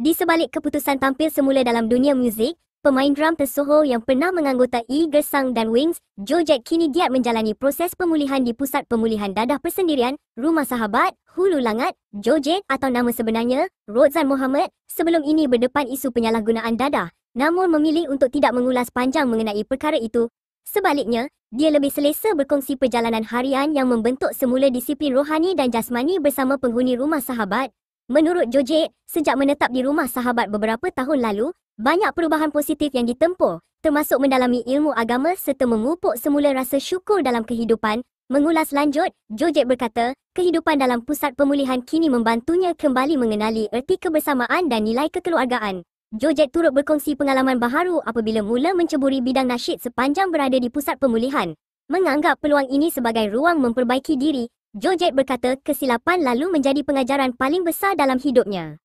Di sebalik keputusan tampil semula dalam dunia muzik, pemain drum tersohor yang pernah menganggotai Gersang dan Wings, Joe Jack kini giat menjalani proses pemulihan di Pusat Pemulihan Dadah Persendirian, Rumah Sahabat, Hulu Langat. Joe Jack atau nama sebenarnya, Rodzan Mohammed, sebelum ini berdepan isu penyalahgunaan dadah, namun memilih untuk tidak mengulas panjang mengenai perkara itu. Sebaliknya, dia lebih selesa berkongsi perjalanan harian yang membentuk semula disiplin rohani dan jasmani bersama penghuni Rumah Sahabat. Menurut Joe Jack, sejak menetap di Rumah Sahabat beberapa tahun lalu, banyak perubahan positif yang ditempuh, termasuk mendalami ilmu agama serta memupuk semula rasa syukur dalam kehidupan. Mengulas lanjut, Joe Jack berkata, kehidupan dalam pusat pemulihan kini membantunya kembali mengenali erti kebersamaan dan nilai kekeluargaan. Joe Jack turut berkongsi pengalaman baharu apabila mula menceburi bidang nasyid sepanjang berada di pusat pemulihan. Menganggap peluang ini sebagai ruang memperbaiki diri, Joe Jack berkata kesilapan lalu menjadi pengajaran paling besar dalam hidupnya.